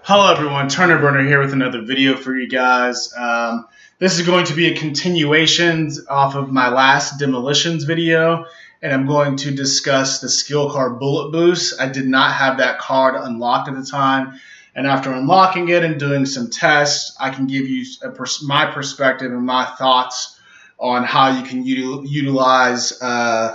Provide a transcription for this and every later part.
Hello everyone, Turner Burner here with another video for you guys. This is going to be a continuation off of my last Demolitions video, and I'm going to discuss the skill card Bullet Boost. I did not have that card unlocked at the time, and after unlocking it and doing some tests, I can give you my perspective and my thoughts on how you can utilize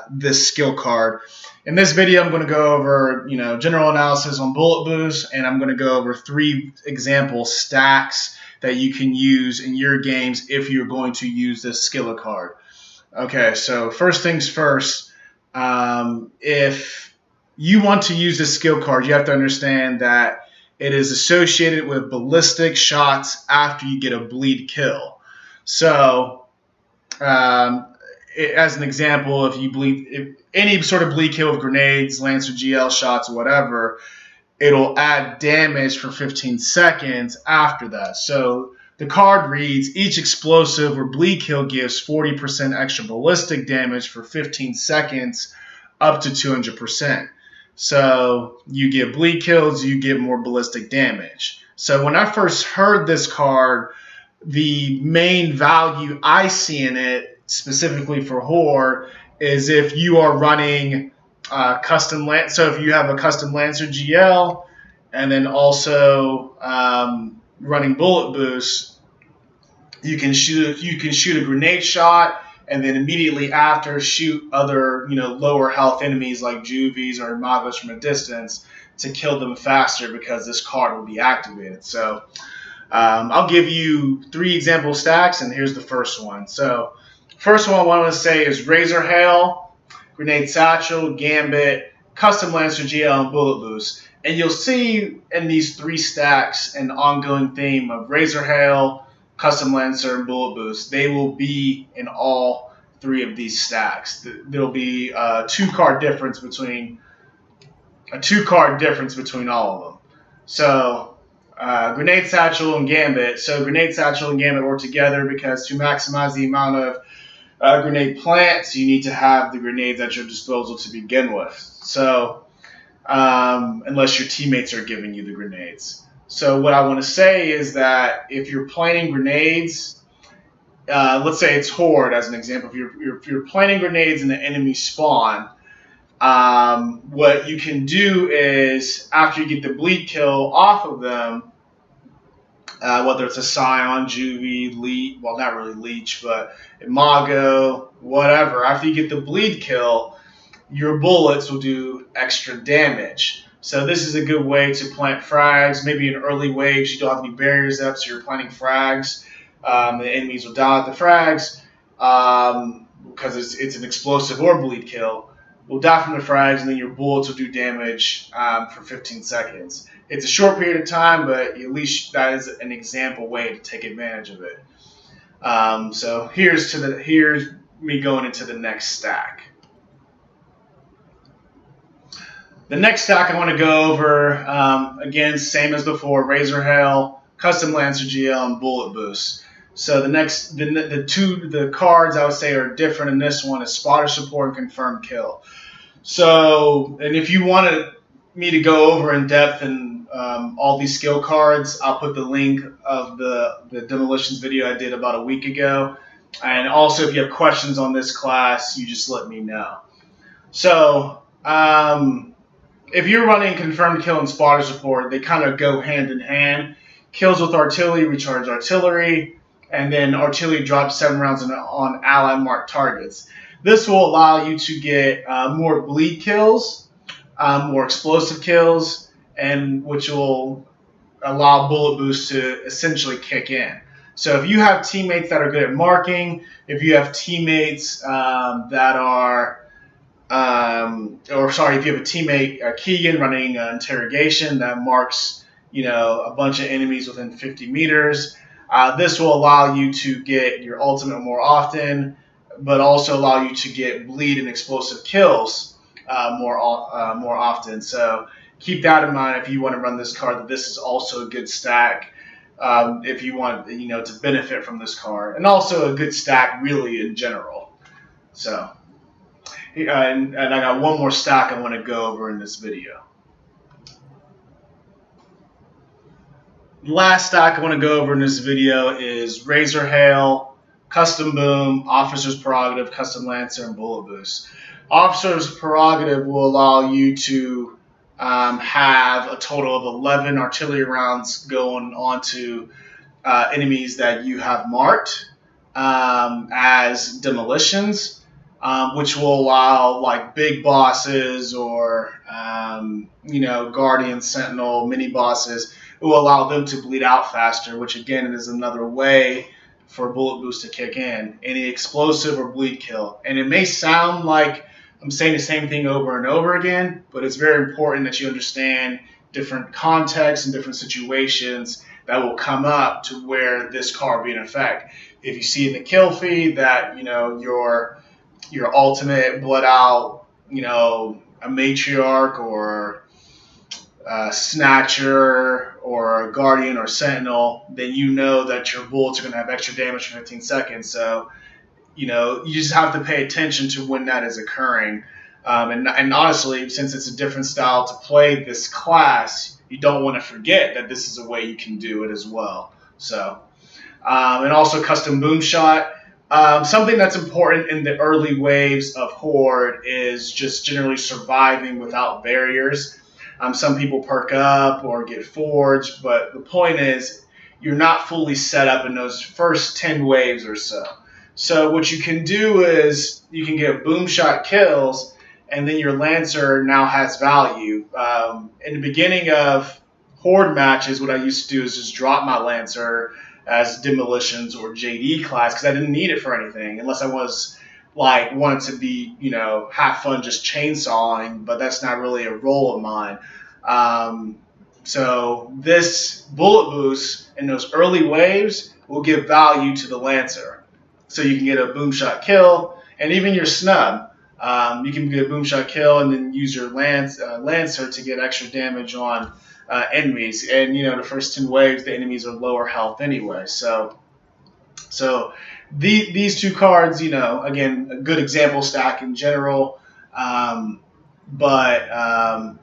this skill card. In this video, I'm going to go over, general analysis on Bullet Boost, and I'm going to go over 3 example stacks that you can use in your games if you're going to use this skill card. Okay, so first things first, if you want to use this skill card, you have to understand that it is associated with ballistic shots after you get a bleed kill. So, as an example, if any sort of bleed kill with grenades, Lancer GL shots, whatever, it'll add damage for 15 seconds after that. So the card reads, each explosive or bleed kill gives 40% extra ballistic damage for 15 seconds up to 200%. So you get bleed kills, you get more ballistic damage. So when I first heard this card, the main value I see in it, specifically for Horde, is if you are running custom Lancer. So if you have a custom Lancer GL and then also running Bullet Boost, you can shoot a grenade shot and then immediately after shoot other lower health enemies like Juvies or Magos from a distance to kill them faster because this card will be activated. So I'll give you 3 example stacks, and here's the first one. So first one I want to say is Razor Hail, Grenade Satchel, Gambit, Custom Lancer GL, and Bullet Boost. And you'll see in these 3 stacks an ongoing theme of Razor Hail, Custom Lancer, and Bullet Boost. They will be in all 3 of these stacks. There'll be a 2-card difference between all of them. So Grenade Satchel and Gambit. So Grenade Satchel and Gambit work together because to maximize the amount of grenade plants, you need to have the grenades at your disposal to begin with. So unless your teammates are giving you the grenades. So what I want to say is that if you're planting grenades, let's say it's Horde as an example. If you're planting grenades in the enemy spawn, what you can do is after you get the bleed kill off of them, whether it's a Scion, Juvie, Leech, well, not really Leech, but Imago, whatever. After you get the bleed kill, your bullets will do extra damage. So this is a good way to plant frags. Maybe in early waves, you don't have any barriers up, so you're planting frags. The enemies will die at the frags because it's an explosive or bleed kill. Will die from the frags, and then your bullets will do damage for 15 seconds. It's a short period of time, but at least that is an example way to take advantage of it. So here's me going into the next stack. The next stack I want to go over, again, same as before, Razor Hail, Custom Lancer GL, and Bullet Boost. So the cards I would say are different in this one is Spotter Support and Confirmed Kill. So, and if you wanted me to go over in depth and all these skill cards, I'll put the link of the Demolitions video I did about a week ago. And also, if you have questions on this class, you just let me know. So, if you're running Confirmed Kill and Spotter Support, they kind of go hand in hand. Kills with artillery, recharge artillery, and then artillery drops 7 rounds on ally marked targets. This will allow you to get more bleed kills, more explosive kills, and which will allow Bullet Boost to essentially kick in. So if you have teammates that are good at marking, if you have teammates that are, if you have a teammate, Keegan, running interrogation that marks, a bunch of enemies within 50 meters, this will allow you to get your ultimate more often, but also allow you to get bleed and explosive kills more often. So keep that in mind if you want to run this card, that this is also a good stack if you want to benefit from this card, and also a good stack really in general. So and I got one more stack I want to go over in this video. Last stack I want to go over in this video is Razor Hail, Custom Boom, Officer's Prerogative, Custom Lancer, and Bullet Boost. Officer's Prerogative will allow you to have a total of 11 artillery rounds going onto enemies that you have marked as demolitions, which will allow like big bosses or Guardian, Sentinel, mini bosses. It will allow them to bleed out faster, which again is another way for Bullet Boost to kick in. Any explosive or bleed kill, and it may sound like I'm saying the same thing over and over again, but it's very important that you understand different contexts and different situations that will come up to where this card be in effect. If you see in the kill feed that your ultimate bled out, a Matriarch or a Snatcher or a Guardian or Sentinel, then you know that your bullets are going to have extra damage for 15 seconds. So you just have to pay attention to when that is occurring. And honestly, since it's a different style to play this class, you don't want to forget that this is a way you can do it as well. So, and also custom boom shot. Something that's important in the early waves of Horde is just generally surviving without barriers. Some people perk up or get forged, but the point is you're not fully set up in those first 10 waves or so. So what you can do is you can get boom shot kills, and then your Lancer now has value. In the beginning of Horde matches, what I used to do is just drop my Lancer as Demolitions or JD class because I didn't need it for anything unless I was wanted to be have fun just chainsawing, but that's not really a role of mine. So this bullet boost in those early waves will give value to the Lancer. So you can get a boom shot kill, and even your snub. You can get a boom shot kill and then use your Lancer to get extra damage on enemies. And the first 10 waves, the enemies are lower health anyway. So these two cards, again, a good example stack in general. But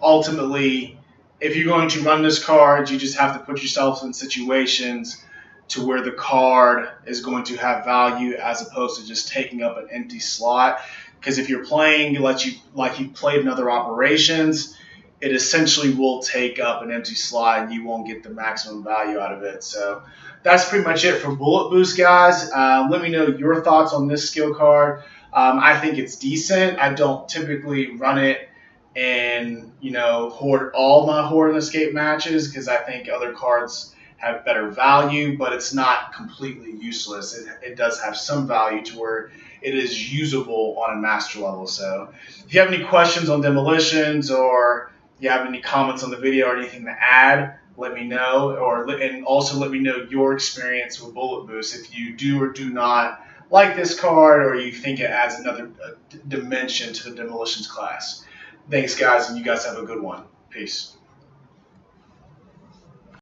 ultimately, if you're going to run this card, you just have to put yourself in situations to where the card is going to have value as opposed to just taking up an empty slot. Because if you're playing like you played in other operations, it essentially will take up an empty slot and you won't get the maximum value out of it. So that's pretty much it for Bullet Boost, guys. Let me know your thoughts on this skill card. I think it's decent. I don't typically run it and hoard all my Horde and Escape matches because I think other cards have better value, but it's not completely useless. It does have some value to where it is usable on a master level. So if you have any questions on Demolitions or you have any comments on the video or anything to add, let me know. And also let me know your experience with Bullet Boost. If you do or do not like this card or you think it adds another dimension to the Demolitions class. Thanks, guys, and you guys have a good one. Peace.